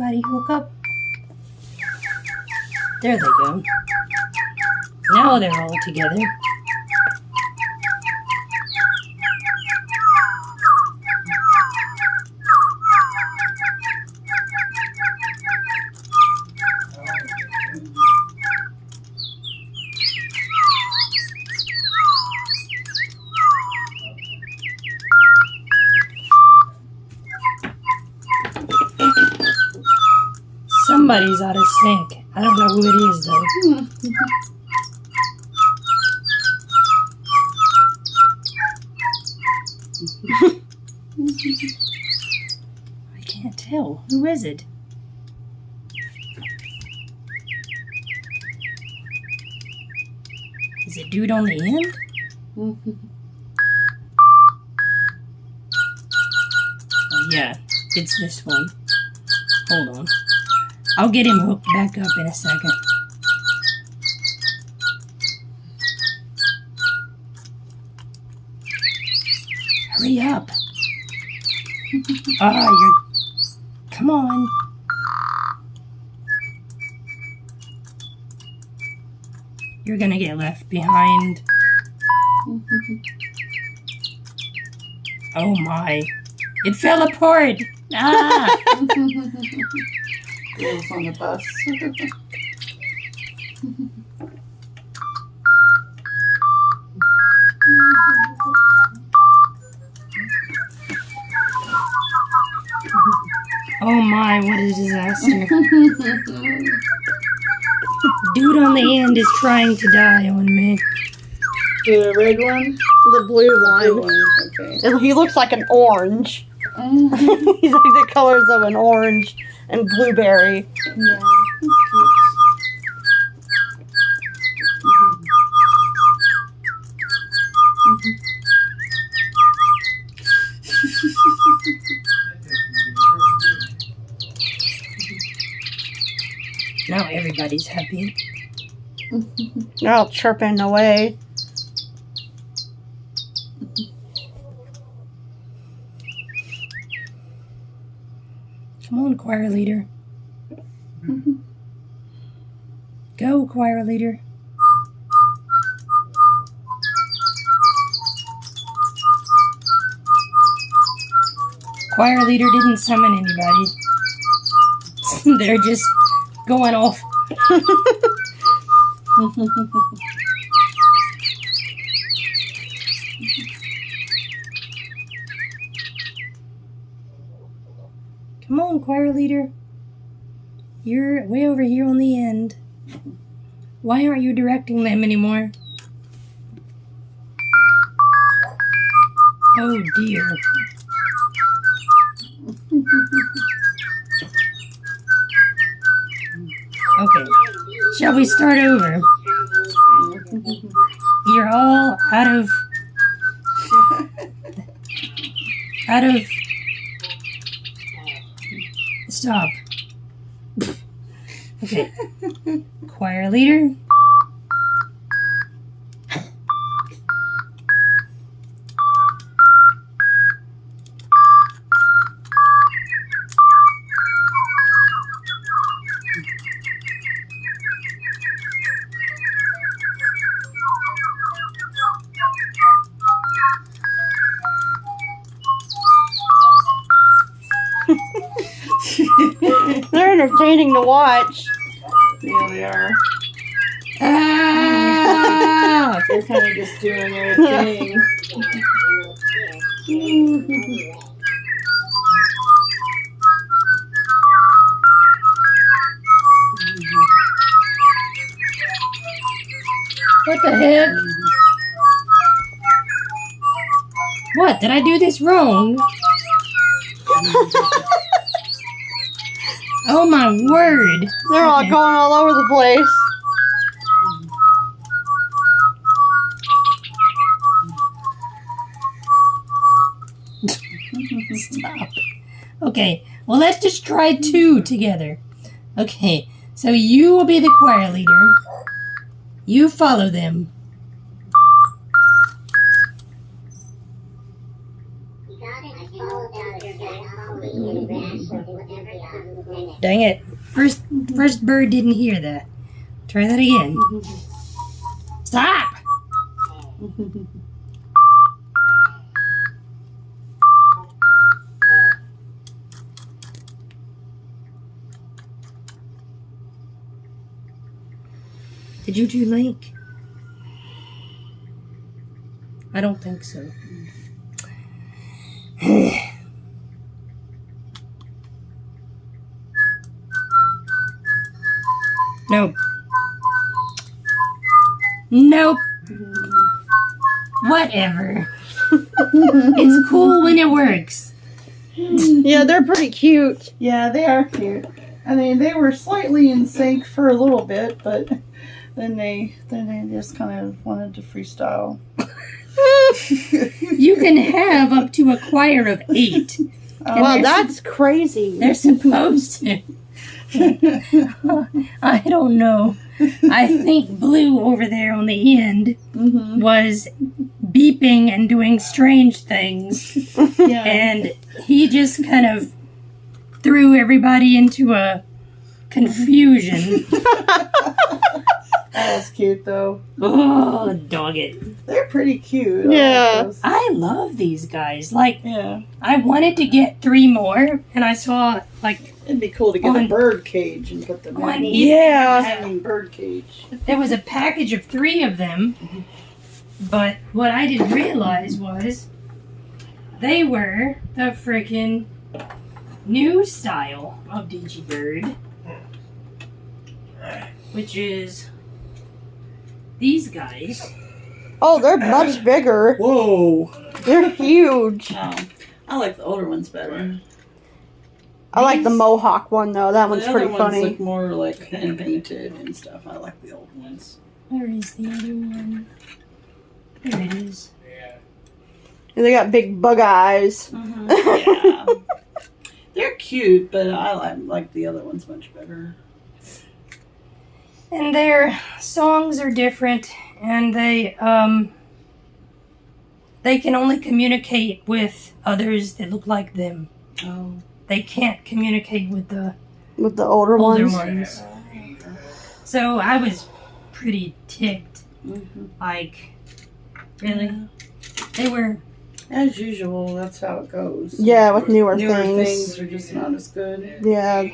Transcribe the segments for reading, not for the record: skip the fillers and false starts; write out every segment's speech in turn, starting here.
everybody hook up. There they go. Now they're all together. Somebody's out of sync. I don't know who it is, though. I can't tell. Who is it? Is it dude on the end? Oh, yeah, it's this one. Hold on. I'll get him hooked back up in a second. Hurry up. Come on. You're gonna get left behind. Oh my. It fell apart. Ah! Wheels on the bus. Oh my, what a disaster. Dude on the end is trying to die on me. The red one? The blue one. Okay. He looks like an orange. He's like the colors of an orange and blueberry. Yeah, that's cute. Now everybody's happy. They're all chirping away. Come on, choir leader. Go, choir leader. Choir leader didn't summon anybody. They're just going off. Come on, choir leader. You're way over here on the end. Why aren't you directing them anymore? Oh dear. Okay, shall we start over? You're all out of... Stop. Okay. Choir leader. They're entertaining to watch. Yeah, they are. Ah! They're kind of just doing their thing. What the heck? What? Did I do this wrong? Oh my word. They're all going all over the place. Stop. Okay, well let's just try two together. Okay, so you will be the choir leader. You follow them. Dang it. First bird didn't hear that. Try that again. Stop! Did you do Link? I don't think so. Nope. Nope. Whatever. It's cool when it works. Yeah, they're pretty cute. Yeah, they are cute. I mean, they were slightly in sync for a little bit, but then they just kind of wanted to freestyle. You can have up to a choir of 8. Wow, that's crazy. They're supposed to. I don't know. I think Blue over there on the end was beeping and doing strange things. Yeah. And he just kind of threw everybody into a confusion. That was cute, though. Oh, dog it. They're pretty cute. Yeah. I love these guys. Like, Yeah. I wanted to get 3 more, and I saw, like, It'd be cool to get On- a bird cage and put them on in. each- Yeah. Hanging bird cage. there was a package of 3 of them, but what I didn't realize was they were the freaking new style of digibird, which is these guys. Oh, they're much bigger. Whoa. They're huge. Oh, I like the older ones better. I like the Mohawk one though. That one's the pretty other ones funny. look more like painted and stuff. I like the old ones. Where is the other one? There it is. And they got big bug eyes. Yeah. They're cute, but I like the other ones much better. And their songs are different, and they can only communicate with others that look like them. Oh. They can't communicate with the With the older older ones. ones. So I was pretty ticked. Like, really? They were. As usual, that's how it goes. Yeah, with newer Newer things. things are just not as good. Yeah.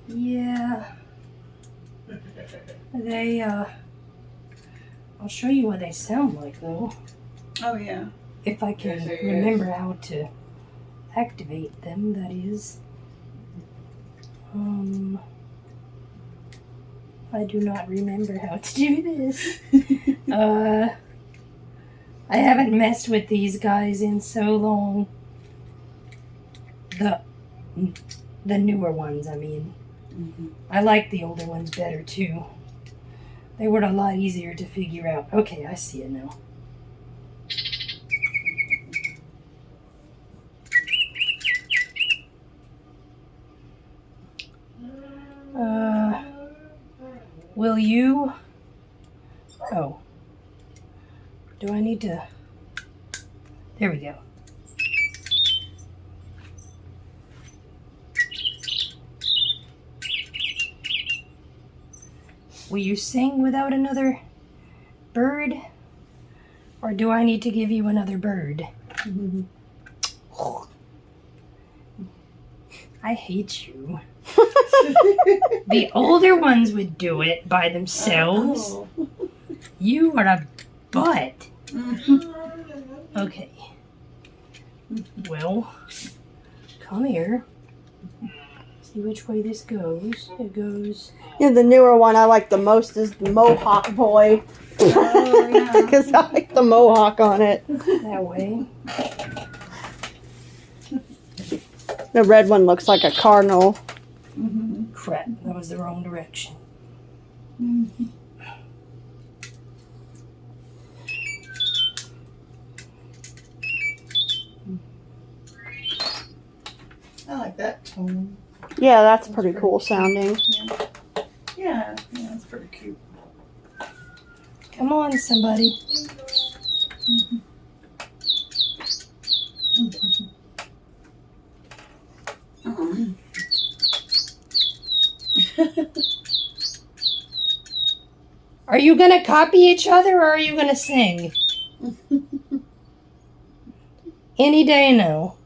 Yeah. They, I'll show you what they sound like, though. Oh, yeah. If I can remember how to activate them, that is. I do not remember how to do this. I haven't messed with these guys in so long. The newer ones, I mean. I like the older ones better, too. They were a lot easier to figure out. Okay, I see it now. Will you... Oh. Do I need to... There we go. Will you sing without another bird? Or do I need to give you another bird? I hate you. The older ones would do it by themselves. Oh. You are a butt. Okay. Well, come here. See which way this goes. It goes... Yeah, the newer one I like the most is the Mohawk boy. Oh, yeah. Because I like the Mohawk on it. that way. The red one looks like a cardinal. Crap, that was the wrong direction. I like that tone. Yeah, that's pretty cool sounding. Yeah, it's pretty cute. Come on, somebody. Are you gonna copy each other or are you gonna sing? Any day now.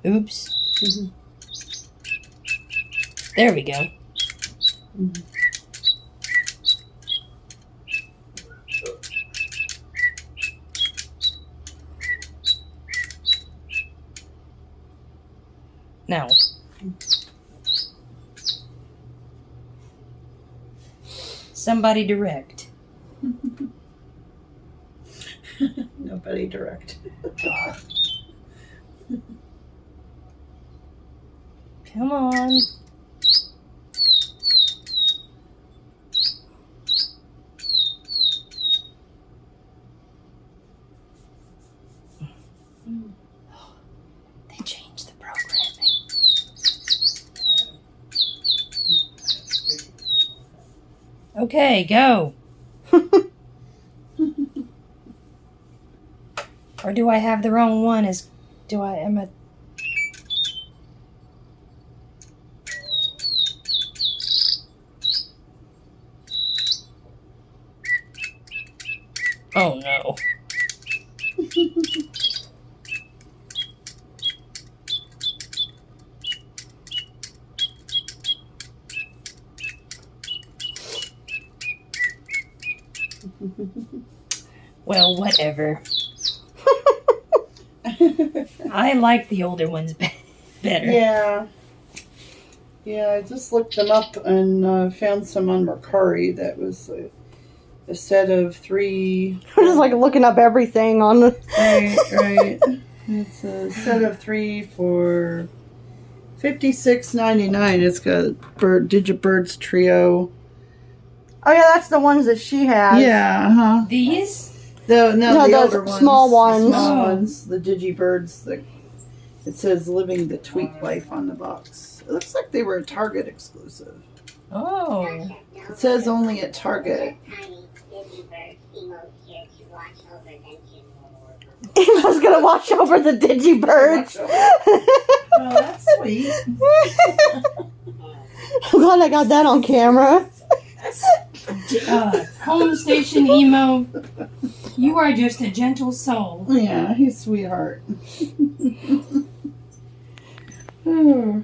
Oops. There we go. Now. Somebody direct. Nobody direct. Come on. They changed the programming. Okay, go. Or do I have the wrong one? Am I? Oh no. Well, whatever. I like the older ones better. Yeah. Yeah, I just looked them up and found some on Mercari that was a set of 3. We're just like looking up everything on the. Right. It's a set of 3 for $56.99. It's got Digibirds Trio. Oh yeah, that's the ones that she has. Yeah, uh-huh. These? No, the those older ones. small ones. The small ones. The Digibirds. It says living the tweak life on the box. It looks like they were a Target exclusive. Oh. It says only at Target. Emo's gonna watch over the Digibirds. Oh, that's sweet. I'm glad I got that on camera. Home station emo. You are just a gentle soul. Yeah, he's a sweetheart. Grr.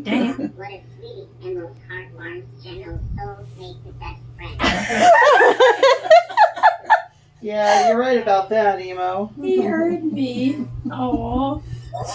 Dang it. What a sweetie and most heartwarming, gentle souls make the best friends. Yeah, you're right about that, Emo. He heard me. Oh.